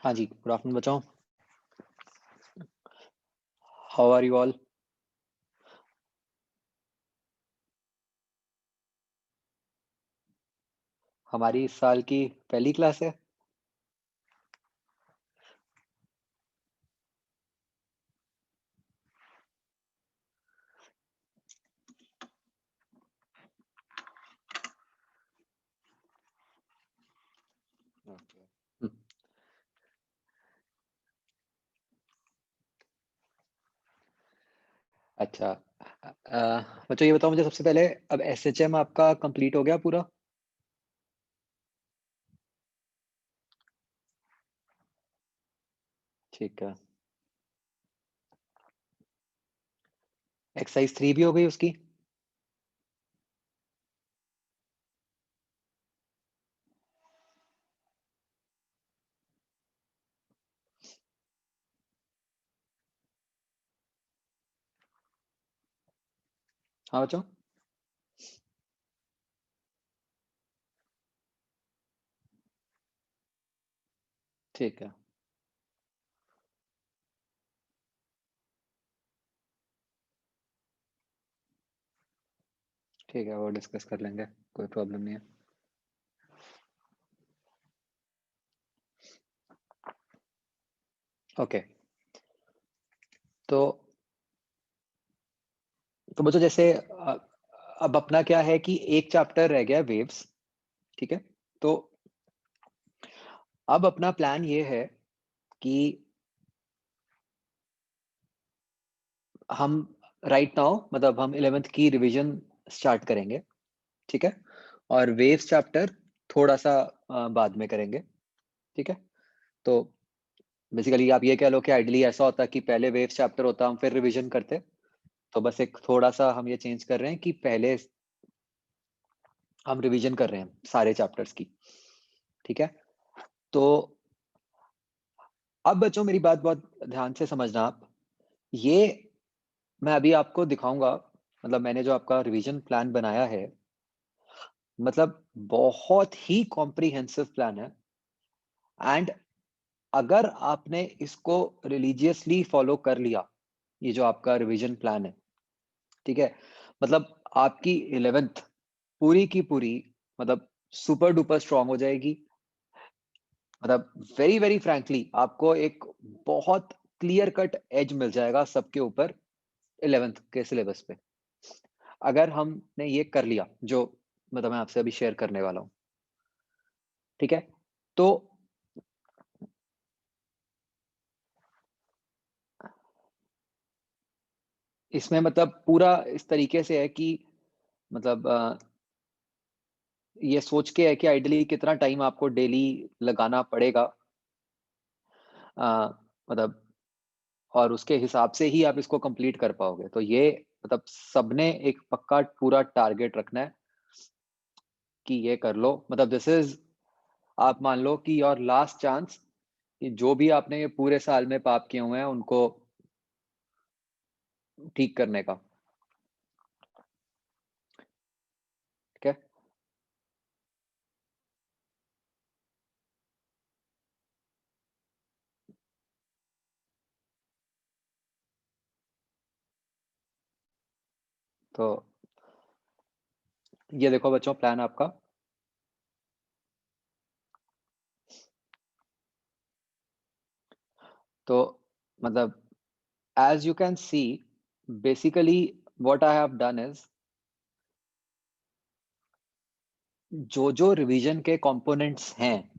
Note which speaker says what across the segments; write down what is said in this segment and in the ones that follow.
Speaker 1: हाँ जी, good afternoon बच्चों। How are you all? हमारी इस साल की पहली क्लास है। हम्म, अच्छा। बच्चों ये बताओ मुझे सबसे पहले, अब एसएचएम आपका कंप्लीट हो गया पूरा? ठीक है। एक्सरसाइज 3 भी हो गई उसकी? हाँ बच्चों। ठीक है। ठीक है, वो डिस्कस कर लेंगे, कोई प्रॉब्लम नहीं है। ओके। तो बच्चों जैसे अब अपना क्या है कि एक चैप्टर रह गया वेव्स। ठीक है। तो अब अपना प्लान ये है कि हम राइट नाउ मतलब हम 11th की रिवीजन स्टार्ट करेंगे। ठीक है। और वेव्स चैप्टर थोड़ा सा बाद में करेंगे। ठीक है। तो बेसिकली आप ये कह लो कि आइडियली ऐसा होता कि पहले वेव्स चैप्टर होता, हम फिर रिवीजन करते। तो बस एक थोड़ा सा हम ये चेंज कर रहे हैं कि पहले हम रिवीजन कर रहे हैं सारे चैप्टर्स की। ठीक है। तो अब बच्चों मेरी बात बहुत ध्यान से समझना आप। ये मैं अभी आपको दिखाऊंगा, मतलब मैंने जो आपका रिवीजन प्लान बनाया है, मतलब बहुत ही कॉम्प्रिहेंसिव प्लान है। एंड अगर आपने इसको रिलीजियसली फॉलो कर लिया, ये जो आपका रिवीजन प्लान है, ठीक है, मतलब आपकी 11th पूरी की पूरी मतलब सुपर डुपर स्ट्रांग हो जाएगी। मतलब वेरी वेरी फ्रैंकली आपको एक बहुत क्लियर कट एज मिल जाएगा सबके ऊपर 11th के सिलेबस पे, अगर हमने ये कर लिया जो मतलब मैं आपसे अभी शेयर करने वाला हूँ। ठीक है। तो इसमें मतलब पूरा इस तरीके से है कि मतलब ये सोच के है कि आइडियली कितना टाइम आपको डेली लगाना पड़ेगा, मतलब और उसके हिसाब से ही आप इसको कंप्लीट कर पाओगे। तो ये मतलब सबने एक पक्का पूरा टारगेट रखना है कि ये कर लो, मतलब दिस इज, आप मान लो कि योर लास्ट चांस कि जो भी आपने ये पूरे साल में पाप किए हुए हैं उनको ठीक करने का। ठीक है। तो ये देखो बच्चों प्लान आपका। तो मतलब as you can see, basically what I have done is, जो जो रिवीजन के कंपोनेंट्स हैं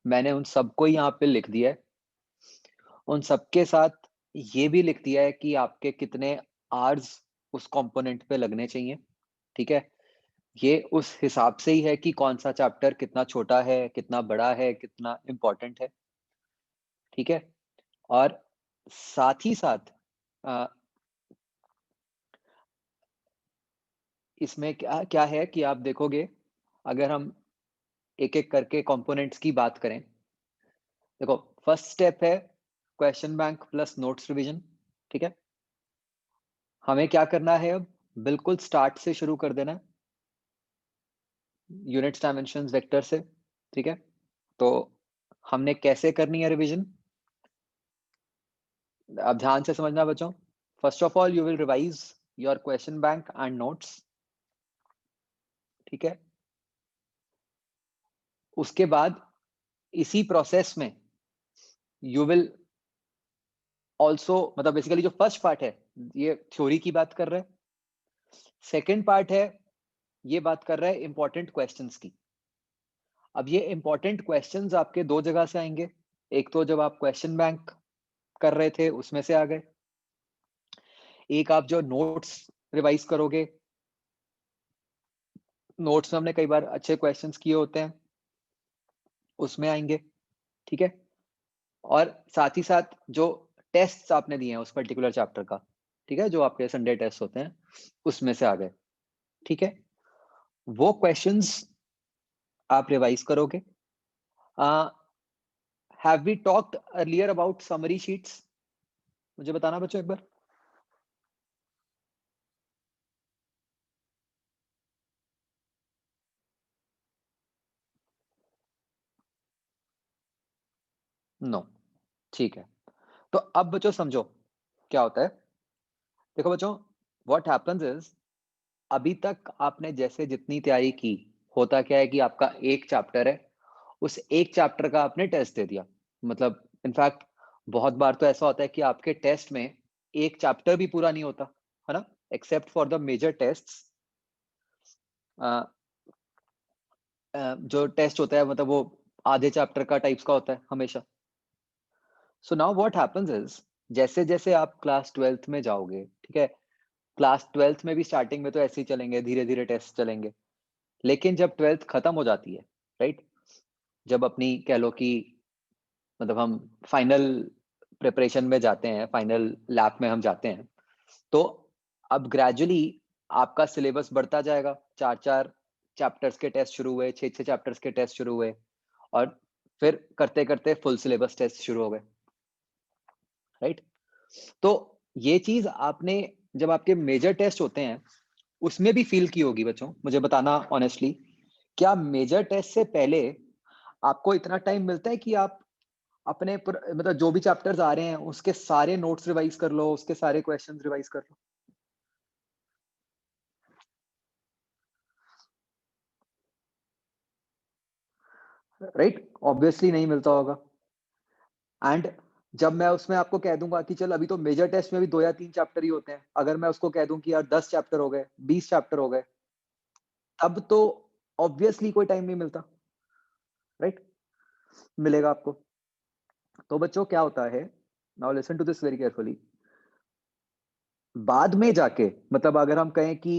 Speaker 1: मैंने उन सबको यहाँ पे लिख दिया है। उन सबके साथ ये भी लिख दिया है कि आपके कितने आवर्स उस कंपोनेंट पे लगने चाहिए। ठीक है। ये उस हिसाब से ही है कि कौन सा चैप्टर कितना छोटा है, कितना बड़ा है, कितना इम्पोर्टेंट है। ठीक है। और साथ ही साथ अ, इसमें क्या क्या है कि आप देखोगे, अगर हम एक एक करके कंपोनेंट्स की बात करें, देखो फर्स्ट स्टेप है question bank plus notes revision. ठीक है। हमें क्या करना है अब, बिल्कुल स्टार्ट से शुरू कर देना है, यूनिट्स डायमेंशंस वेक्टर से। ठीक है। तो हमने कैसे करनी है रिवीजन? अब ध्यान से समझना बच्चों। First of all you will revise your question bank and notes, ठीक है? उसके बाद इसी प्रोसेस में यू विल ऑल्सो, मतलब बेसिकली जो फर्स्ट पार्ट है ये थ्योरी की बात कर रहे हैं, सेकेंड पार्ट है ये बात कर रहा है इंपॉर्टेंट क्वेश्चंस की। अब ये इंपॉर्टेंट क्वेश्चंस आपके दो जगह से आएंगे। एक तो जब आप क्वेश्चन बैंक कर रहे थे उसमें से आ गए, एक आप जो नोट्स रिवाइज करोगे, नोट्स में हमने कई बार अच्छे क्वेश्चंस किए होते हैं उसमें आएंगे, ठीक है? और साथ ही साथ जो टेस्ट्स आपने दिए हैं उस पर्टिकुलर चैप्टर का, ठीक है, जो आपके संडे टेस्ट होते हैं उसमें से आ गए, ठीक है? वो क्वेश्चंस आप रिवाइज करोगे। Have we talked earlier about summary sheets? मुझे बताना बच्चों एक बार। नो, ठीक है। तो अब बच्चों समझो क्या होता है। देखो बच्चों, व्हाट हैपेंस इज, अभी तक आपने जैसे जितनी तैयारी की, होता क्या है कि आपका एक चैप्टर है, उस एक चैप्टर का आपने टेस्ट दे दिया। मतलब इनफैक्ट बहुत बार तो ऐसा होता है कि आपके टेस्ट में एक चैप्टर भी पूरा नहीं होता, है ना? Except for the major tests. जो टेस्ट होता है मतलब वो आधे चैप्टर का टाइप्स का होता है हमेशा। So now what happens is, जैसे जैसे आप क्लास 12th में जाओगे, ठीक है, क्लास 12th में भी स्टार्टिंग में तो ऐसे ही चलेंगे, धीरे धीरे टेस्ट चलेंगे। लेकिन जब 12th खत्म हो जाती है, राइट, जब अपनी कह लो कि मतलब हम फाइनल प्रिपरेशन में जाते हैं, फाइनल लैब में हम जाते हैं, तो अब ग्रेजुअली आपका सिलेबस बढ़ता जाएगा। चार चार चैप्टर्स के टेस्ट शुरू हुए, छह छह चैप्टर्स के टेस्ट शुरू हुए, और फिर करते करते फुल सिलेबस टेस्ट शुरू हो गए, राइट? तो ये चीज आपने जब आपके मेजर टेस्ट होते हैं उसमें भी फील की होगी बच्चों। मुझे बताना ऑनेस्टली, क्या मेजर टेस्ट से पहले आपको इतना टाइम मिलता है कि आप अपने मतलब जो भी चैप्टर्स आ रहे हैं उसके सारे नोट्स रिवाइज कर लो, उसके सारे क्वेश्चंस रिवाइज कर लो, राइट? ऑब्वियसली नहीं मिलता होगा। एंड जब मैं उसमें आपको कह दूंगा कि चल अभी तो मेजर टेस्ट में भी दो या तीन चैप्टर ही होते हैं, अगर मैं उसको कह दूं कि यार 10 चैप्टर हो गए, 20 चैप्टर हो गए, तब तो ऑब्वियसली कोई टाइम नहीं मिलता, राइट? मिलेगा आपको। तो बच्चों क्या होता है, now listen to this very carefully. बाद में जाके, मतलब अगर हम कहें कि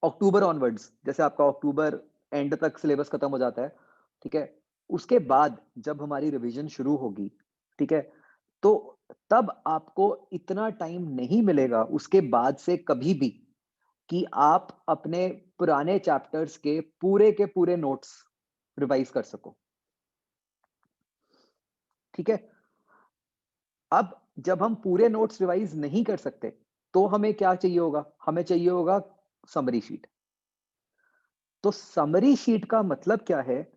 Speaker 1: अक्टूबर ऑनवर्ड्स, जैसे आपका अक्टूबर एंड तक सिलेबस खत्म हो जाता है, ठीक है, उसके बाद जब हमारी रिवीजन शुरू होगी, ठीक है, तो तब आपको इतना टाइम नहीं मिलेगा उसके बाद से कभी भी कि आप अपने पुराने चैप्टर्स के पूरे नोट्स रिवाइज कर सको, ठीक है? अब जब हम पूरे नोट्स रिवाइज नहीं कर सकते तो हमें क्या चाहिए होगा? हमें चाहिए होगा समरी शीट। तो समरी शीट का मतलब क्या है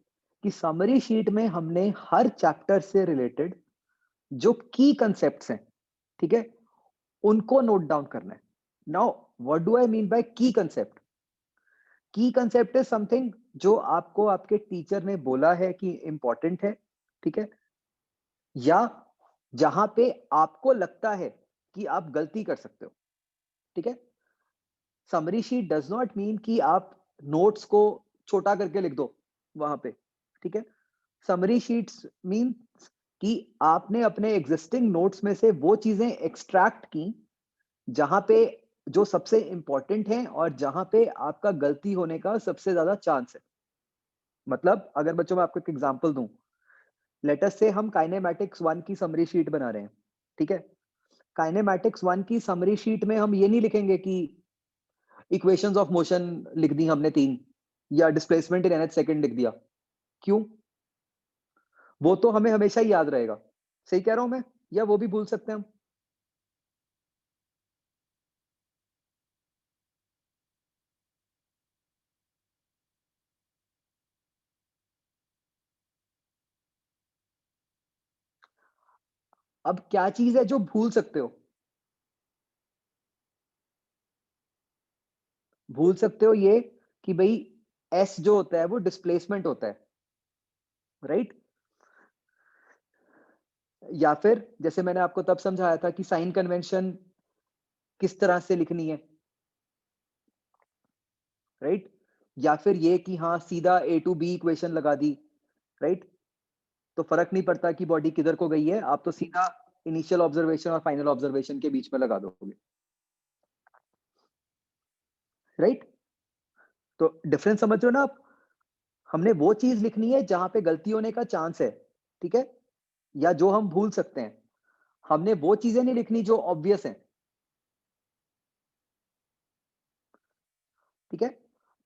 Speaker 1: कि समरी शीट में हमने हर चैप्टर से रिलेटेड जो की कंसेप्ट्स हैं, ठीक है, उनको नोट डाउन करना है। Now what do I mean by की कंसेप्ट? की कंसेप्ट इज समथिंग जो आपको आपके टीचर ने बोला है कि इंपॉर्टेंट है, ठीक है, या जहां पे आपको लगता है कि आप गलती कर सकते हो, ठीक है? Summary sheet does not mean कि आप नोट्स को छोटा करके लिख दो वहां पे, ठीक है? समरी शीट्स मीन कि आपने अपने एग्जिस्टिंग नोट्स में से वो चीजें एक्सट्रैक्ट की जहां पे जो सबसे इंपॉर्टेंट है और जहां पे आपका गलती होने का सबसे ज्यादा चांस है। मतलब अगर बच्चों मैं आपको एक एग्जांपल दूं, लेट अस से हम काइनेमैटिक्स 1 की समरी शीट बना रहे हैं, ठीक है? काइनेमैटिक्स 1 की समरी शीट में हम ये नहीं लिखेंगे कि इक्वेशंस ऑफ मोशन लिख दी हमने तीन, या डिस्प्लेसमेंट इन nth सेकंड लिख दिया। क्यों? वो तो हमें हमेशा ही याद रहेगा। सही कह रहा हूं मैं, या वो भी भूल सकते हैं हम? अब क्या चीज है जो भूल सकते हो? भूल सकते हो ये कि भाई एस जो होता है वो डिस्प्लेसमेंट होता है, राइट? या फिर जैसे मैंने आपको तब समझाया था कि साइन कन्वेंशन किस तरह से लिखनी है, राइट? या फिर ये कि हाँ सीधा ए टू बी इक्वेशन लगा दी, राइट? तो फर्क नहीं पड़ता कि बॉडी किधर को गई है, आप तो सीधा इनिशियल ऑब्जर्वेशन और फाइनल ऑब्जर्वेशन के बीच में लगा दोगे, राइट? तो डिफरेंस समझ रहे हो ना आप? हमने वो चीज लिखनी है जहां पे गलती होने का चांस है, ठीक है, या जो हम भूल सकते हैं। हमने वो चीजें नहीं लिखनी जो ऑब्वियस है, ठीक है?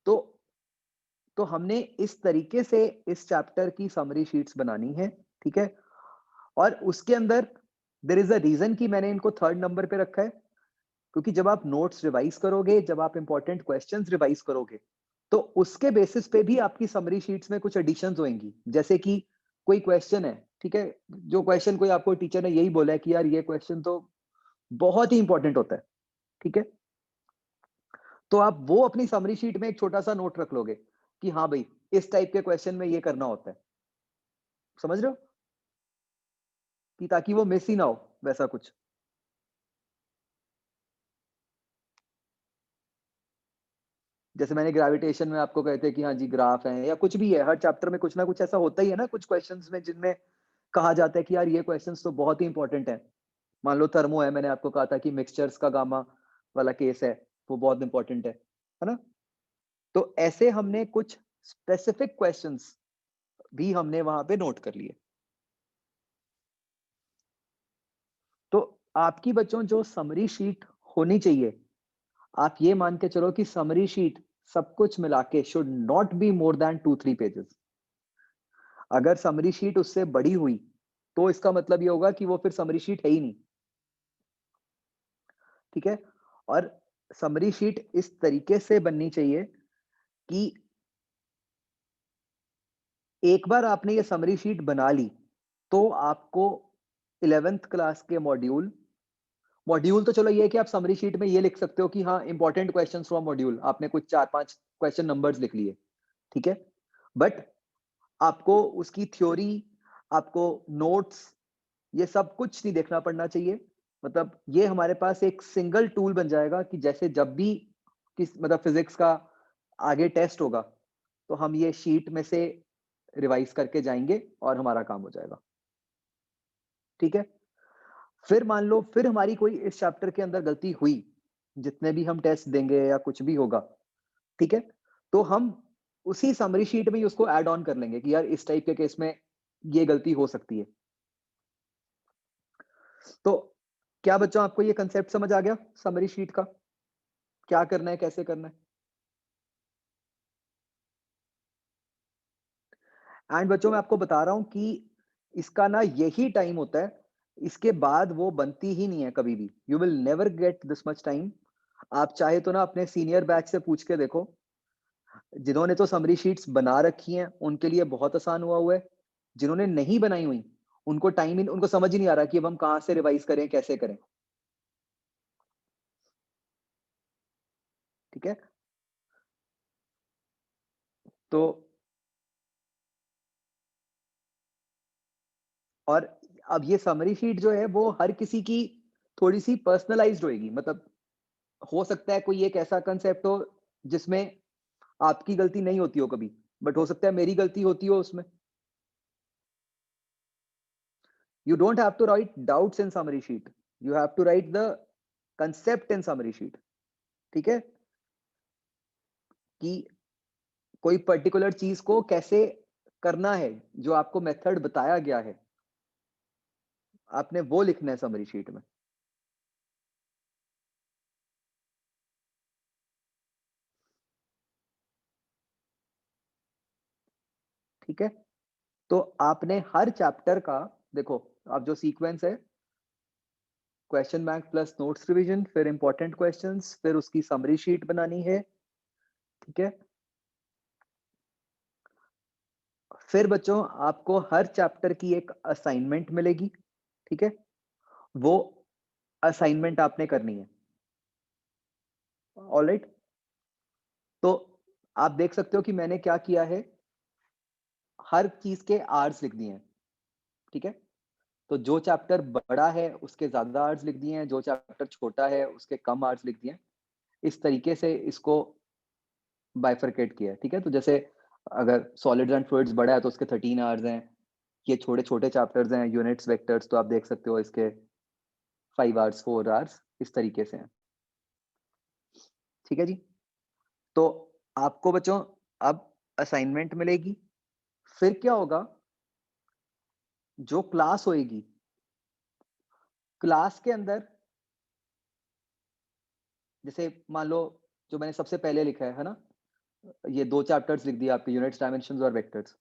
Speaker 1: तो हमने इस तरीके से इस चैप्टर की समरी शीट्स बनानी है, ठीक है? और उसके अंदर देयर इज अ रीजन कि मैंने इनको थर्ड नंबर पे रखा है, क्योंकि जब आप नोट्स रिवाइज करोगे, जब आप इंपॉर्टेंट क्वेश्चंस रिवाइज करोगे, तो उसके बेसिस पे भी आपकी समरी शीट्स में कुछ एडिशंस होंगी। जैसे कि कोई क्वेश्चन है, ठीक है, जो क्वेश्चन कोई आपको टीचर ने यही बोला है कि यार ये क्वेश्चन तो बहुत ही इंपॉर्टेंट होता है, ठीक है, तो आप वो अपनी समरी शीट में एक छोटा सा नोट रख लोगे कि हाँ भाई इस टाइप के क्वेश्चन में ये करना होता है। समझ रहे हो? कि ताकि वो मिस ही ना हो वैसा कुछ। जैसे मैंने ग्रेविटेशन में आपको कहते हैं कि हाँ जी ग्राफ है या कुछ भी है, हर चैप्टर में कुछ ना कुछ ऐसा होता ही है ना, कुछ क्वेश्चंस में जिनमें कहा जाता है कि यार ये क्वेश्चंस तो बहुत ही इंपॉर्टेंट है। मान लो थर्मो है, मैंने आपको कहा था कि मिक्सचर्स का गामा वाला केस है, वो बहुत इंपॉर्टेंट है ना? तो ऐसे हमने कुछ स्पेसिफिक क्वेश्चंस भी हमने वहां पे नोट कर लिए। तो आपकी बच्चों जो समरी शीट होनी चाहिए, आप ये मान के चलो कि समरी शीट सब कुछ मिला के should not be more than 2-3 pages. अगर समरी शीट उससे बड़ी हुई तो इसका मतलब ये होगा कि वो फिर समरी शीट है ही नहीं, ठीक है? और समरी शीट इस तरीके से बननी चाहिए कि एक बार आपने ये समरी शीट बना ली तो आपको 11th क्लास के मॉड्यूल मॉड्यूल तो चलो ये है कि आप समरी शीट में ये लिख सकते हो कि हाँ इंपॉर्टेंट क्वेश्चंस फ्रॉम मॉड्यूल, आपने कुछ 4-5 क्वेश्चन नंबर्स लिख लिए, ठीक है? बट आपको उसकी थ्योरी, आपको नोट्स, ये सब कुछ नहीं देखना पड़ना चाहिए। मतलब ये हमारे पास एक सिंगल टूल बन जाएगा कि जैसे जब भी किस मतलब फिजिक्स का आगे टेस्ट होगा, तो हम ये शीट में से रिवाइज करके जाएंगे और हमारा काम हो जाएगा, ठीक है? फिर मान लो फिर हमारी कोई इस चैप्टर के अंदर गलती हुई, जितने भी हम टेस्ट देंगे या कुछ भी होगा, ठीक है? तो हम उसी समरी शीट में ही उसको ऐड ऑन कर लेंगे कि यार इस टाइप के केस में ये गलती हो सकती है। तो क्या बच्चों आपको ये कंसेप्ट समझ आ गया समरी शीट का? क्या करना है, कैसे करना है? एंड बच्चों मैं आपको बता रहा हूं कि इसका ना यही टाइम होता है, इसके बाद वो बनती ही नहीं है कभी भी। You will never get this much time. आप चाहे तो ना अपने सीनियर बैच से पूछ के देखो, जिन्होंने तो समरी शीट्स बना रखी हैं उनके लिए बहुत आसान हुआ है। जिन्होंने नहीं बनाई हुई उनको टाइम ही उनको समझ ही नहीं आ रहा कि अब हम कहाँ से रिवाइज करें, कैसे करें, ठीक है? तो और अब ये समरी शीट जो है वो हर किसी की थोड़ी सी पर्सनलाइज्ड होएगी। मतलब हो सकता है कोई एक ऐसा कंसेप्ट हो जिसमें आपकी गलती नहीं होती हो कभी, बट हो सकता है मेरी गलती होती हो उसमें। You don't have to write doubts in summary sheet, you have to write the concept in summary sheet, ठीक है? कि कोई पर्टिकुलर चीज को कैसे करना है, जो आपको मेथड बताया गया है, आपने वो लिखना है समरी शीट में, ठीक है? तो आपने हर चैप्टर का देखो, अब जो सीक्वेंस है, question bank plus notes revision, फिर इंपॉर्टेंट क्वेश्चंस, फिर उसकी समरी शीट बनानी है, ठीक है? फिर बच्चों आपको हर चैप्टर की एक असाइनमेंट मिलेगी, ठीक है? वो असाइनमेंट आपने करनी है। ऑलराइट? तो आप देख सकते हो कि मैंने क्या किया है, हर चीज़ के आवर्स लिख दिए हैं, ठीक है? तो जो चैप्टर बड़ा है, उसके ज़्यादा आवर्स लिख दिए हैं, जो चैप्टर छोटा है, उसके कम आवर्स लिख दिए हैं। इस तरीके से इसको बाइफरकेट किया है, ठीक है? तो जैसे अगर सॉलिड्स एंड फ्लूइड्स बड़ा है, तो उसके 13 आवर्स हैं। ये छोटे-छोटे चैप्टर्स हैं, यूनिट्स, वेक्टर्स, तो आप देख सकते हो इसके 5 आवर्स, 4 आवर्स, इस तरीके से हैं। ठीक है जी? तो आपको बच्चों अब असाइनमेंट मिलेगी, फिर क्या होगा, जो क्लास होएगी, क्लास के अंदर जैसे मान लो जो मैंने सबसे पहले लिखा है ना? ये 2 चैप्टर्स लिख दिए आपके, यूनिट्स, डायमेंशंस और वेक्टर्स।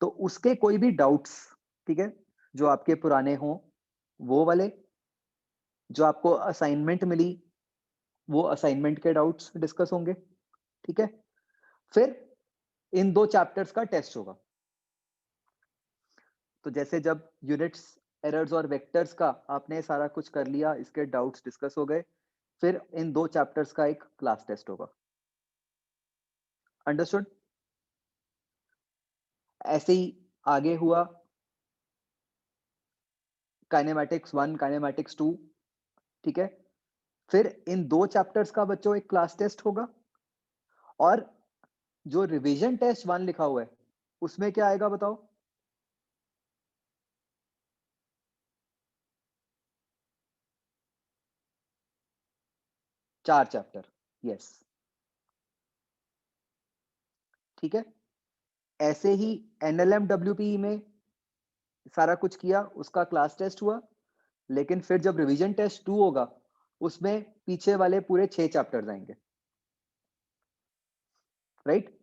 Speaker 1: तो उसके कोई भी डाउट्स, ठीक है? जो आपके पुराने हों, वो वाले, जो आपको असाइनमेंट मिली, वो असाइनमेंट के डाउट्स डिस्कस होंगे, ठीक है? फिर इन 2 चैप्टर्स का टेस्ट होगा। तो जैसे जब यूनिट्स, एरर्स और वेक्टर्स का आपने सारा कुछ कर लिया, इसके डाउट्स डिस्कस हो गए, फिर इन 2 चैप्टर्स का एक क्लास टेस्ट होगा। अंडरस्टूड? ऐसे ही आगे हुआ काइनेमैटिक्स 1, काइनेमैटिक्स 2, ठीक है? फिर इन 2 चैप्टर्स का बच्चों एक क्लास टेस्ट होगा, और जो रिवीजन टेस्ट 1 लिखा हुआ है, उसमें क्या आएगा बताओ? 4 चैप्टर, यस, ठीक है? ऐसे ही एनएलएम डब्ल्यूपी में सारा कुछ किया, उसका क्लास टेस्ट हुआ, लेकिन फिर जब रिवीजन टेस्ट 2 होगा, उसमें पीछे वाले पूरे 6 चैप्टर्स आएंगे, राइट?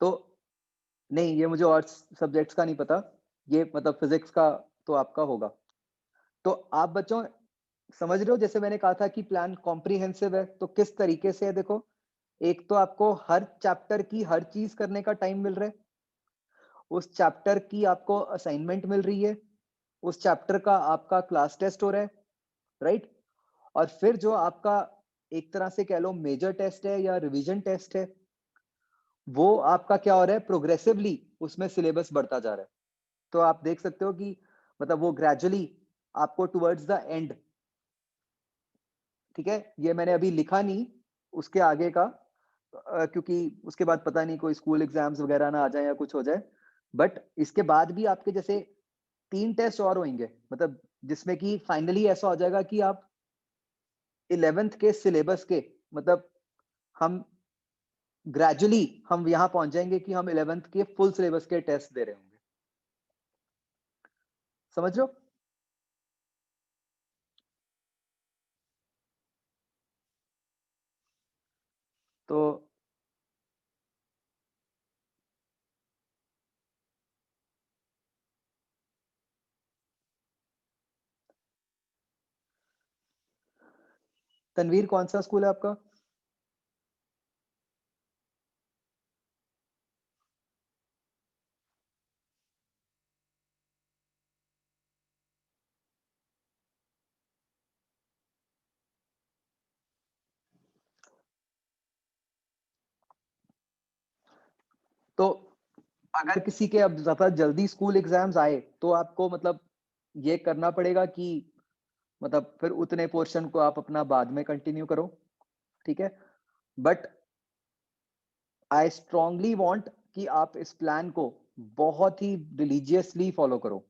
Speaker 1: तो नहीं, ये मुझे और सब्जेक्ट्स का नहीं पता, ये मतलब फिजिक्स का तो आपका होगा। तो आप बच्चों समझ रहे हो, जैसे मैंने कहा था कि प्लान कॉम्प्रिहेंसिव है, तो किस तरीके से है देखो, एक तो आपको हर चैप्टर की हर चीज करने का टाइम मिल रहा है, उस चैप्टर की आपको असाइनमेंट मिल रही है, उस चैप्टर का आपका क्लास टेस्ट हो रहा है, राइट? और फिर जो आपका एक तरह से कह लो मेजर टेस्ट है या रिवीजन टेस्ट है, वो आपका क्या हो रहा है, प्रोग्रेसिवली उसमें सिलेबस बढ़ता जा रहा है। तो आप देख सकते हो कि मतलब वो ग्रेजुअली आपको टुवर्ड्स द एंड, ठीक है? ये मैंने अभी लिखा नहीं उसके आगे का, क्योंकि उसके बाद पता नहीं कोई स्कूल एग्जाम्स वगैरह ना आ जाए या कुछ हो जाए। बट इसके बाद भी आपके जैसे 3 टेस्ट और होंगे, मतलब जिसमें कि फाइनली ऐसा हो जाएगा कि आप 11th के सिलेबस के, मतलब हम ग्रेजुअली हम यहाँ पहुंच जाएंगे कि हम 11th के फुल सिलेबस के टेस्ट दे रहे होंगे। समझ रहे हो? तो तनवीर, कौन सा स्कूल है आपका? तो अगर किसी के अब ज्यादा जल्दी स्कूल एग्जाम्स आए, तो आपको मतलब ये करना पड़ेगा कि मतलब फिर उतने पोर्शन को आप अपना बाद में कंटिन्यू करो, ठीक है? बट आई स्ट्रांगली वांट कि आप इस प्लान को बहुत ही रिलीजियसली फॉलो करो।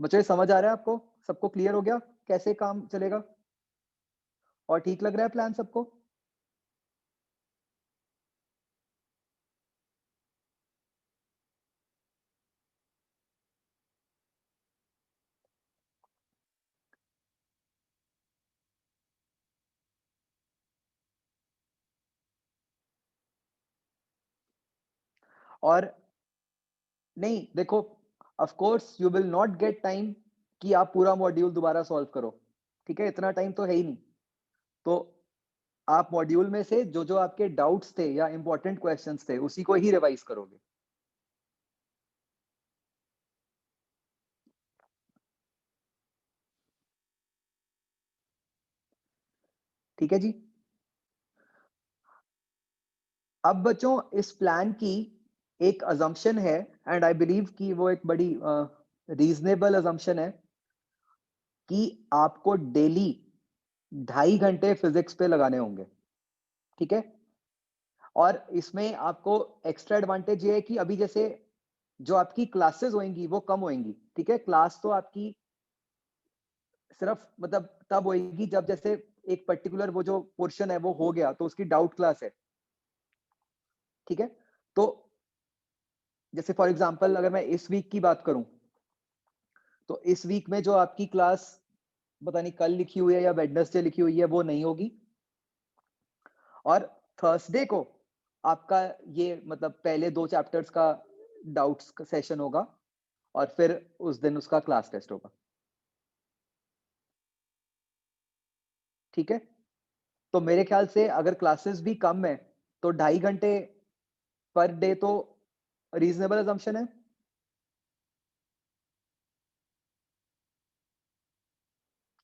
Speaker 1: मुझे समझ आ रहा है आपको? सबको क्लियर हो गया कैसे काम चलेगा? और ठीक लग रहा है प्लान सबको? और नहीं देखो, of course you will not get time कि आप पूरा मॉड्यूल दोबारा सॉल्व करो, ठीक है? इतना टाइम तो है ही नहीं। तो आप मॉड्यूल में से जो जो आपके डाउट्स थे या इंपॉर्टेंट क्वेश्चंस थे, उसी को ही रिवाइज करोगे। ठीक है जी? अब बच्चों इस प्लान की एक असम्पशन है एंड आई बिलीव कि वो एक बड़ी रीज़नेबल असम्पशन है कि आपको डेली 2.5 घंटे फिज़िक्स पे लगाने होंगे, ठीक है? और इसमें आपको एक्स्ट्रा एडवांटेज ये है कि अभी जैसे जो आपकी क्लासेस होएँगी वो कम होएँगी, ठीक है? क्लास तो आपकी सिर्फ मतलब तब होएगी जब जैसे एक पर्टिकुलर वो जो पोर्शन है वो हो गया तो उसकी डाउट क्लास है, ठीक है? तो जैसे फॉर एग्ज़ाम्पल अगर मैं इस वीक की बात करूँ, तो इस वीक में जो आपकी क्लास पता नहीं कल लिखी हुई है या वेडनेसडे लिखी हुई है वो नहीं होगी और थर्सडे को आपका ये मतलब पहले 2 चैप्टर्स का डाउट्स का सेशन होगा और फिर उस दिन उसका क्लास टेस्ट होगा, ठीक है? तो मेरे ख्याल से अगर क्लासेस भी कम है, तो 2.5 घंटे पर डे तो रीज़नेबल असम्पशन है,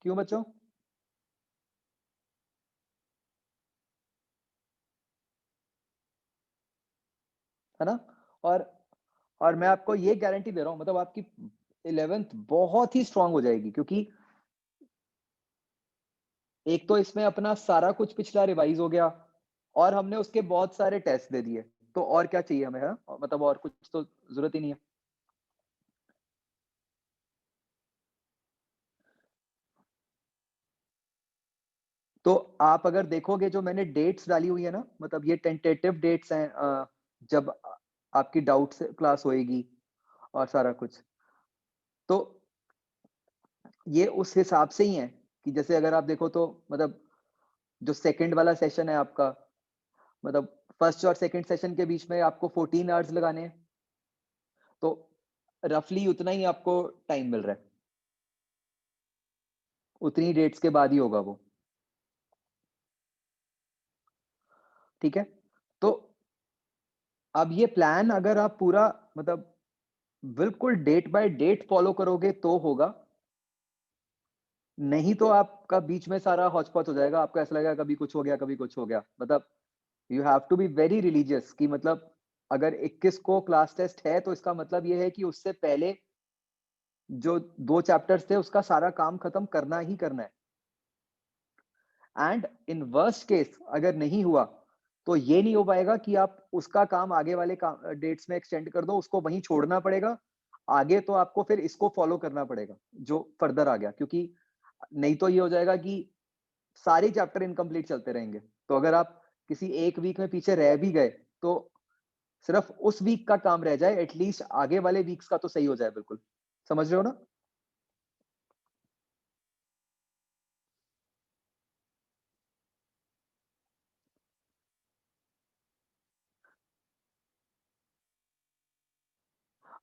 Speaker 1: क्यों बच्चों? है ना? और और मैं आपको ये गारंटी दे रहा हूँ मतलब आपकी 11th बहुत ही स्ट्रॉन्ग हो जाएगी क्योंकि एक तो इसमें अपना सारा कुछ पिछला रिवाइज़ हो गया और हमने उसके बहुत सारे टेस्ट दे दिए। तो और क्या चाहिए हमें, है ना? मतलब और कुछ तो ज़रूरत ही नहीं है। तो आप अगर देखोगे जो मैंने डेट्स डाली हुई है ना, मतलब ये टेंटेटिव डेट्स हैं जब आपकी डाउट्स क्लास होएगी और सारा कुछ। तो ये उस हिसाब से ही है कि जैसे अगर आप देखो तो मतलब जो सेकंड वाला सेशन है आपका, मतलब फर्स्ट और सेकंड सेशन के बीच में आपको 14 आवर्स लगाने हैं, तो रफली उतना ही आपको टाइम मिल रहा है। उतनी डेट्स के बाद ही होगा वो, ठीक है? तो अब ये प्लान अगर आप पूरा मतलब बिल्कुल डेट बाय डेट फॉलो करोगे तो होगा, नहीं तो आपका बीच में सारा हौच-पौच हो जाएगा, आपको ऐसा लगेगा कभी कुछ हो गया, कभी कुछ हो गया। मतलब you have to be very religious कि मतलब अगर 21 को क्लास टेस्ट है, तो इसका मतलब ये है कि उससे पहले जो 2 चैप्टर्स थे, उसका सारा काम खत्म करना ही करना है। एंड इन वर्स्ट केस अगर नहीं हुआ, तो ये नहीं हो पाएगा कि आप उसका काम आगे वाले डेट्स में एक्सटेंड कर दो, उसको वहीं छोड़ना पड़ेगा। आगे तो आपको फिर इसको फॉलो करना पड़ेगा, जो फर्दर आ गया क्योंकि नहीं तो ये हो जाएगा कि सारे चैप्टर इनकम्प्लीट चलते रहेंगे। तो अगर आप किसी एक वीक में पीछे रह भी गए, तो सिर्फ उस वीक का काम रह जाए, एटलीस्ट आगे वाले वीक्स का तो सही हो जाए बिल्कुल। समझ रहे हो ना?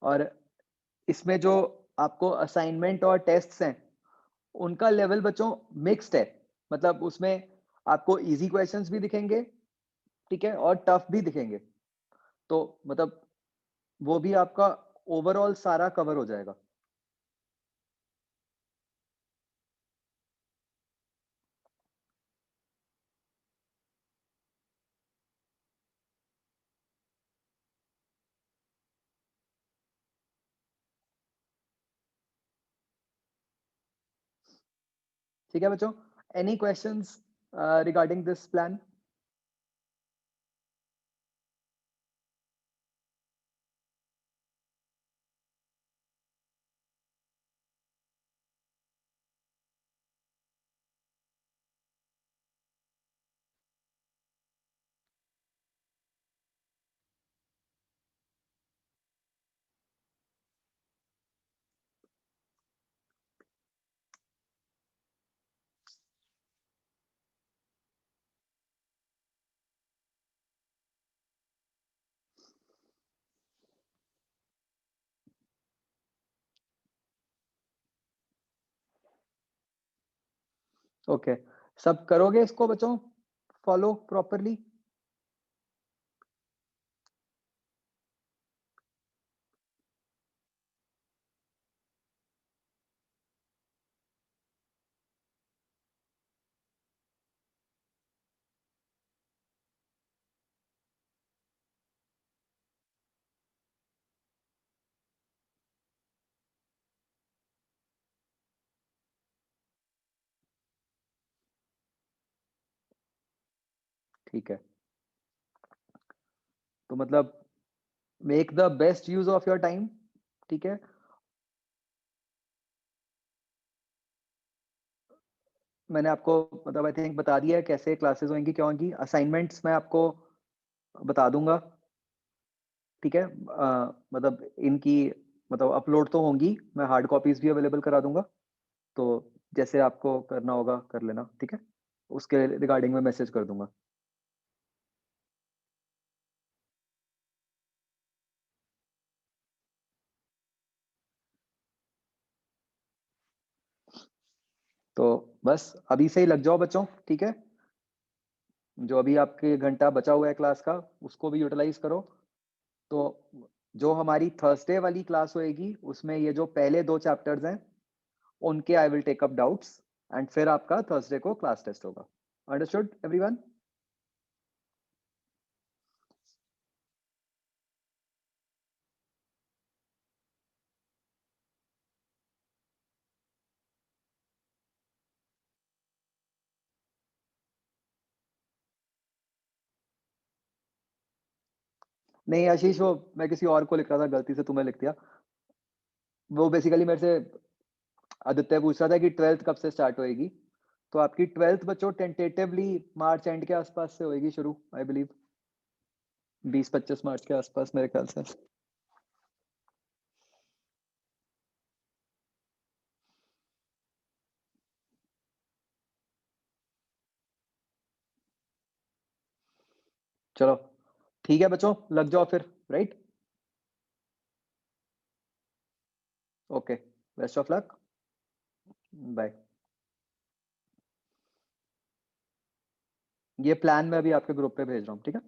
Speaker 1: और इसमें जो आपको असाइनमेंट और टेस्ट्स हैं, उनका लेवल बच्चों मिक्स्ड है। मतलब उसमें आपको ईज़ी क्वेश्चंस भी दिखेंगे, ठीक है? और टफ भी दिखेंगे। तो मतलब वो भी आपका ओवरऑल सारा कवर हो जाएगा। ठीक है बच्चों? Any questions regarding this plan? Okay. सब करोगे इसको बच्चों फॉलो प्रॉपरली? ठीक है। तो मतलब make the best use of your time, ठीक है? मैंने आपको मतलब आई थिंक बता दिया है कैसे क्लासेस होंगी, क्या होंगी। असाइनमेंट्स मैं आपको बता दूँगा, ठीक है? मतलब इनकी मतलब अपलोड तो होंगी, मैं हार्ड कॉपीज़ भी अवेलेबल करा दूँगा, तो जैसे आपको करना होगा कर लेना, ठीक है? उसके रिगार्डिंग मैं मैसेज कर दूँगा। तो बस अभी से ही लग जाओ बच्चों, ठीक है? जो अभी आपके घंटा बचा हुआ है क्लास का, उसको भी यूटिलाइज़ करो। तो जो हमारी थर्सडे वाली क्लास होएगी, उसमें ये जो पहले 2 चैप्टर्स हैं, उनके I will take up doubts and फिर आपका थर्सडे को क्लास टेस्ट होगा। Understood everyone? नहीं आशीष, वो मैं किसी और को लिख रहा था, गलती से तुम्हें लिख दिया। वो बेसिकली मेरे से आदित्य पूछ रहा था कि 12th कब से स्टार्ट होएगी? तो आपकी 12th बच्चों टेंटेटिवली मार्च एंड के आसपास से होएगी शुरू, आई बिलीव 20-25 मार्च के आसपास मेरे ख्याल से। चलो ठीक है बच्चों, लग जाओ फिर, right? Okay, best of luck, bye. ये प्लान मैं अभी आपके ग्रुप पे भेज रहा हूँ, ठीक है?